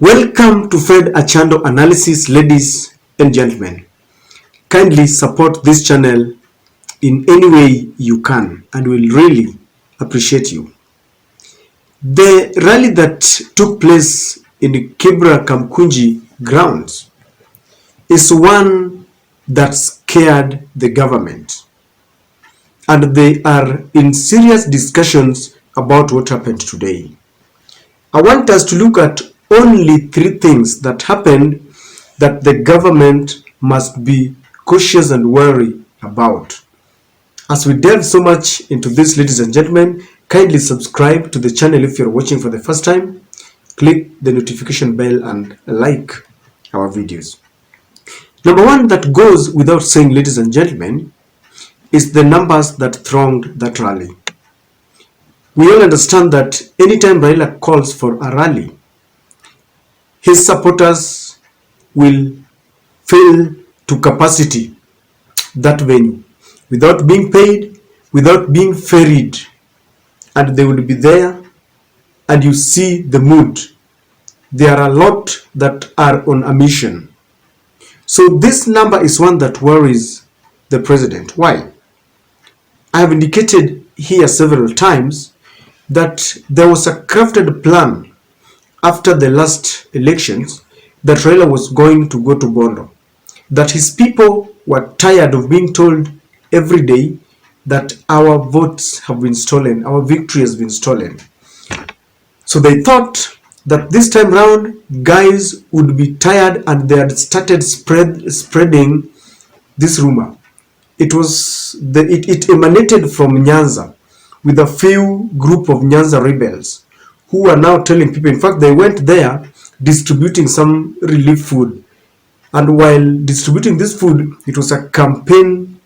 Welcome to Fred Achando Analysis, ladies and gentlemen. Kindly support this channel in any way you can and we'll really appreciate you. The rally that took place in the Kibra Kamkunji grounds is one that scared the government, and they are in serious discussions about what happened today. I want us to look at only 3 things that happened that the government must be cautious and wary about. As we delve so much into this, ladies and gentlemen, kindly subscribe to the channel if you're watching for the first time. Click the notification bell and like our videos. Number 1 that goes without saying, ladies and gentlemen, is the numbers that thronged that rally. We all understand that anytime Raila calls for a rally, his supporters will fill to capacity that venue without being paid, without being ferried, and they will be there, and you see the mood. There are a lot that are on a mission. So this number is one that worries the president. Why? I have indicated here several times that there was a crafted plan after the last elections that Raila was going to go to Bondo, that his people were tired of being told every day that our votes have been stolen, our victory has been stolen. So they thought that this time round guys would be tired, and they had started spreading this rumor. It emanated from Nyanza, with a few group of Nyanza rebels who are now telling people. In fact, they went there distributing some relief food, and while distributing this food, it was a campaign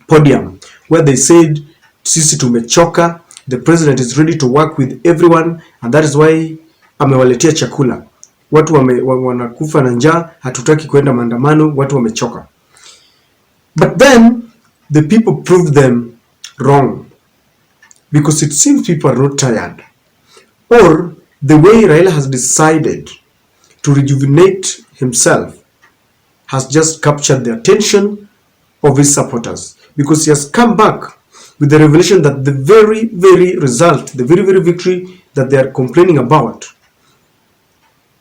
podium where they said, sisi tumechoka, the president is ready to work with everyone, and that is why amewaletea chakula. Watu wanakufa na njaa, hatutaki kwenda maandamano, watu wamechoka. But then the people proved them wrong, because it seems people are not tired, or the way Raila has decided to rejuvenate himself has just captured the attention of his supporters, because he has come back with the revelation that the very result, the very victory that they are complaining about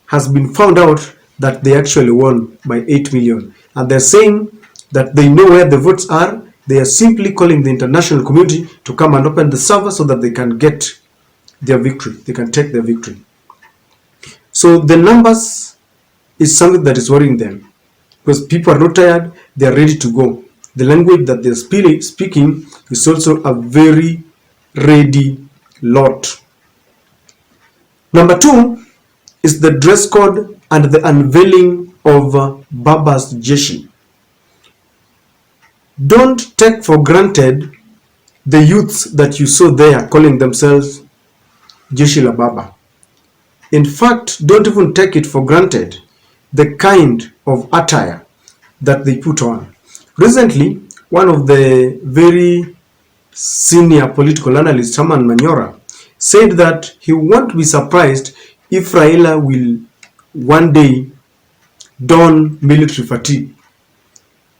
has been found out that they actually won by 8 million. And they're saying that they know where the votes are. They are simply calling the international community to come and open the server so that they can get their victory. They can take their victory. So the numbers is something that is worrying them, because people are not tired. They are ready to go. The language that they're speaking is also a very ready lot. Number 2 is the dress code and the unveiling of Baba's jeshi. Don't take for granted the youths that you saw there calling themselves Jeshi la Baba. In fact, don't even take it for granted the kind of attire that they put on. Recently, one of the very senior political analysts, Herman Manyora, said that he won't be surprised if Raila will one day don military fatigue.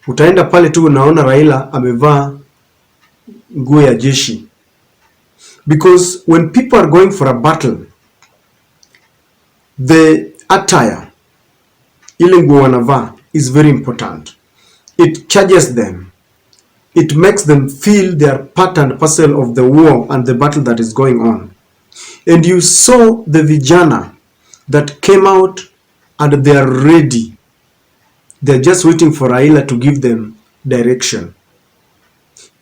Utaenda pale tu unaona Raila amevaa nguo ya jeshi. Because when people are going for a battle, the attire, ile nguo wanavaa, is very important. It charges them. It makes them feel they are part and parcel of the war and the battle that is going on. And you saw the vijana that came out, and they are ready. They're just waiting for Raila to give them direction.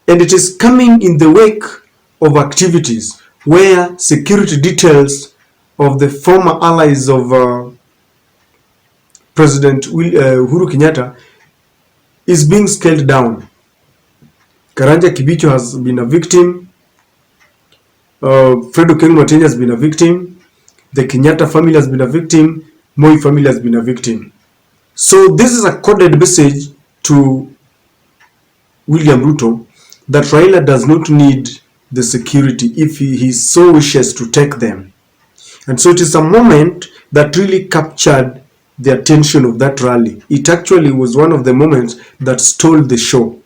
And it is coming in the wake of activities where security details of the former allies of President Uhuru Kenyatta is being scaled down. Karanja Kibicho has been a victim. Fredo Keng'otienya has been a victim. The Kenyatta family has been a victim. Moi family has been a victim. So this is a coded message to William Ruto that Raila does not need the security if he so wishes to take them. And so it is a moment that really captured the attention of that rally. It actually was one of the moments that stole the show.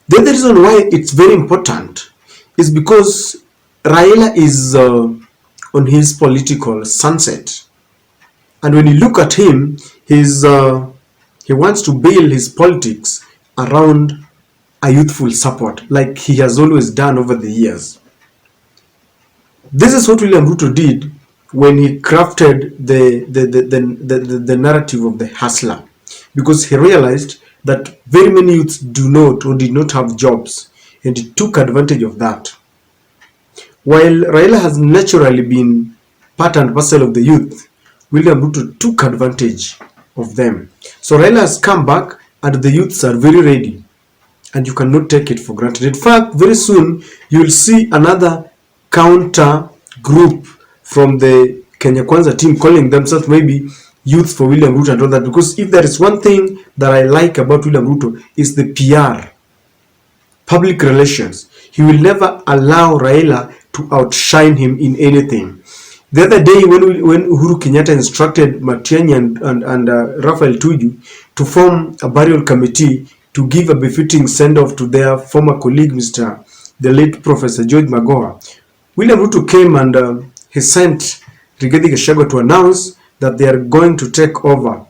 The other reason why it's very important is because Raila is on his political sunset. And when you look at him, he wants to build his politics around a youthful support, like he has always done over the years. This is what William Ruto did when he crafted the narrative of the hustler, because he realized that very many youths do not or did not have jobs, and he took advantage of that. While Raila has naturally been part and parcel of the youth, William Ruto took advantage of them. So Raila has come back and the youths are very ready, and you cannot take it for granted. In fact, very soon you will see another counter group from the Kenya Kwanza team calling themselves maybe Youth for William Ruto and all that, because if there is one thing that I like about William Ruto is the PR, public relations. He will never allow Raila to outshine him in anything. The other day when Uhuru Kenyatta instructed Matiang'i and Raphael Tuju to form a burial committee to give a befitting send-off to their former colleague, the late Professor George Magoha, William Ruto came and he sent Rigathi Gachagua to announce that they are going to take over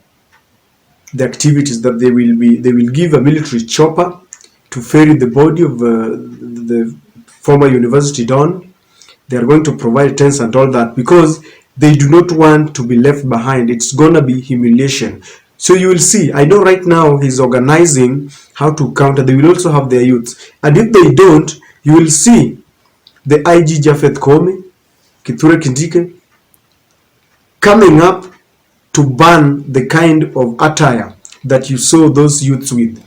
the activities, that they will give a military chopper to ferry the body of the former university don. They are going to provide tents and all that because they do not want to be left behind. It's gonna be humiliation. So you will see, I know right now he's organizing how to counter. They will also have their youths, and if they don't, you will see the IG Japheth Koome, Kithure Kindike coming up to ban the kind of attire that you saw those youths with,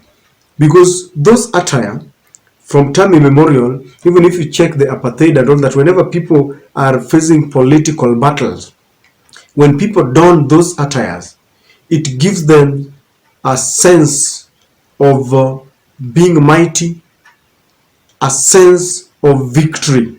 because those attire from time immemorial, even if you check the apartheid and all that, whenever people are facing political battles, when people don those attires, it gives them a sense of being mighty, a sense of victory,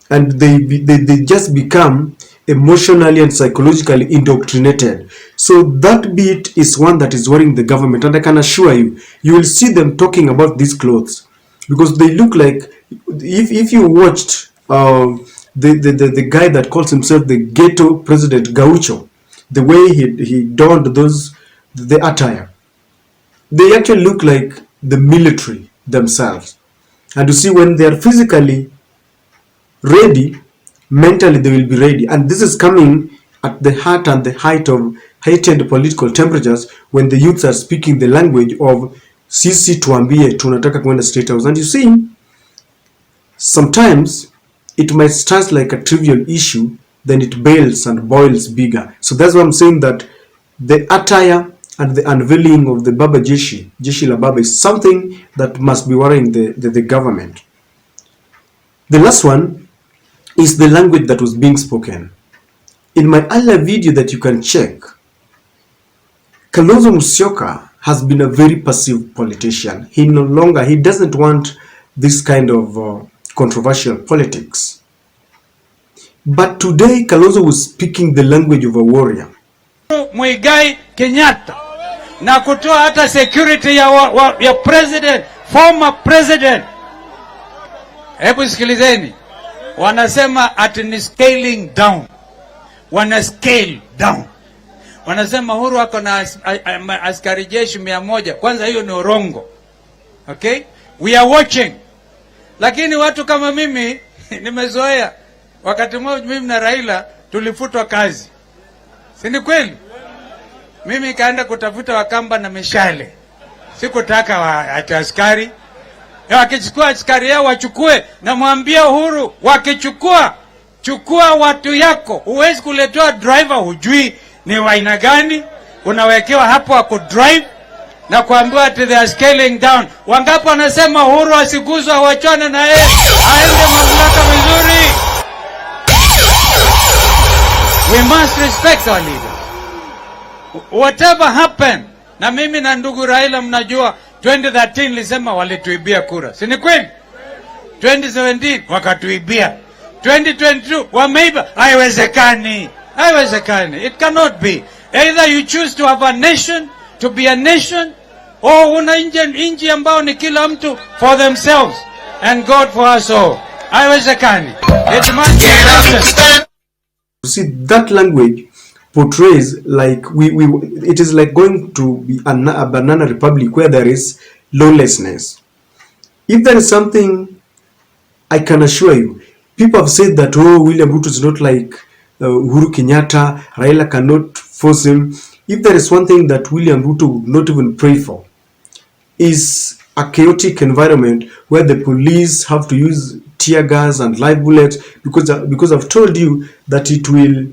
and they just become emotionally and psychologically indoctrinated. So that bit is one that is worrying the government, and I can assure you, you will see them talking about these clothes because they look like, if you watched the guy that calls himself the ghetto president Gaucho, the way he donned the attire, they actually look like the military themselves. And you see, when they are physically ready, mentally they will be ready. And this is coming at the heart and the height of heightened political temperatures, when the youths are speaking the language of sisi tuambie tunataka kwenda state house. And you see, sometimes it might start like a trivial issue, then it builds and boils bigger. So that's why I'm saying that the attire and the unveiling of the Baba Jeshi la Baba, is something that must be worrying the government. The last one is the language that was being spoken. In my earlier video that you can check, Kalonzo Musyoka has been a very passive politician. He doesn't want this kind of controversial politics. But today Kalonzo was speaking the language of a warrior. Muigai Kenyatta na kutoa hata security ya president, former president. Hebu sikilizeni, wanasema ati ni scaling down, wana scale down. Wanasema Uhuru ako na askari jeshi 100. Kwanza hiyo ni urongo. Okay, we are watching. Lakini watu kama mimi nimezoea, wakati mmoja mimi na Raila tulifutwa kazi, si ni kweli? Mimi kaenda kutafuta Wakamba na mishale, sikutaka ati askari. Wakichukua askari yao wachukue, na mwambia Uhuru, chukua watu yako. Huwezi kuletea driver hujui ni wa aina gani, unawekewa hapo wako drive na kuambiwa ati they are scaling down. Wangapi wanasema Uhuru asiguzwe, wachane na yeye, aende mamlaka vizuri. We must respect our leaders. Whatever happened, na mimi na ndugu Raila mnajua 2013 lisema walituibia kura, si ni kweli? 2017 wakatuibia, 2022 wameiba. Haiwezekani, Haiwezekani. It cannot be. Either you choose to have a nation, to be a nation, or una nchi ambao ni kila mtu for themselves and God for us all. Haiwezekani. It must be nation. You see, that language portrays like it is like going to be a banana republic where there is lawlessness. If there is something, I can assure you, people have said that, oh, William Ruto is not like Uhuru Kenyatta, Raila cannot force him. If there is one thing that William Ruto would not even pray for, is a chaotic environment where the police have to use tear gas and live bullets, because I've told you that it will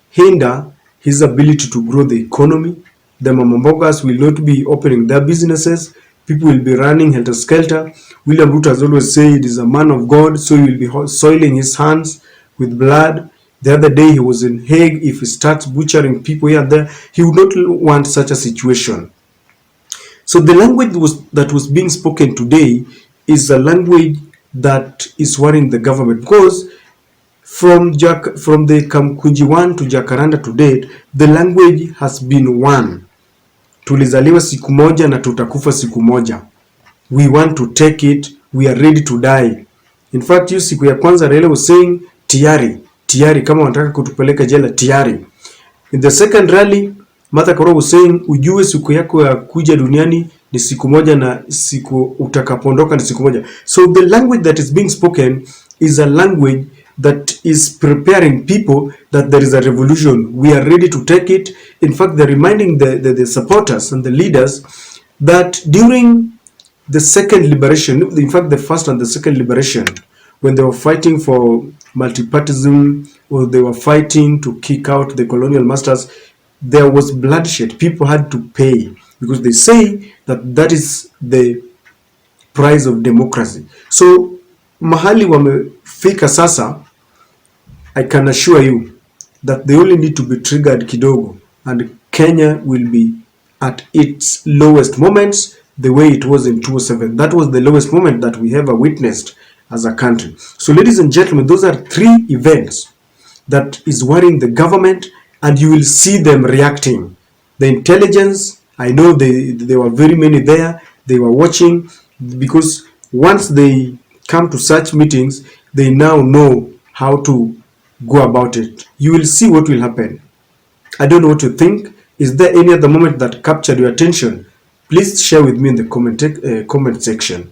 hinder his ability to grow the economy. The mamambogas will not be opening their businesses. People will be running helter-skelter. William Ruto has always said he is a man of God, so he will be soiling his hands with blood. The other day he was in Hague. If he starts butchering people here and there, he would not want such a situation. So the language that was being spoken today is a language that is worrying the government, because from the Kamkunji 1 to Jacaranda to date, the language has been one. Tulizaliwa siku moja na tutakufa siku moja. We want to take it. We are ready to die. In fact, hiyo siku ya kwanza Raila was saying tiari, kama wanataka kutupeleka jela tiari. In the second rally, Martha Karua was saying, ujue siku yako ya kuja duniani ni siku moja na siku utakapoondoka ni siku moja. So the language that is being spoken is a language that is preparing people that there is a revolution. We are ready to take it. In fact, they're reminding the supporters and the leaders that during the second liberation, in fact, the first and the second liberation, when they were fighting for multipartism, or they were fighting to kick out the colonial masters, there was bloodshed. People had to pay, because they say that that is the price of democracy. So mahali wamefika sasa, I can assure you that they only need to be triggered kidogo, and Kenya will be at its lowest moments the way it was in 2007. That was the lowest moment that we ever witnessed as a country. So ladies and gentlemen, those are three events that is worrying the government, and you will see them reacting. The intelligence, I know there were very many there, they were watching, because once they come to such meetings, they now know how to go about it. You will see what will happen. I don't know what you think. Is there any other moment that captured your attention? Please share with me in the comment section.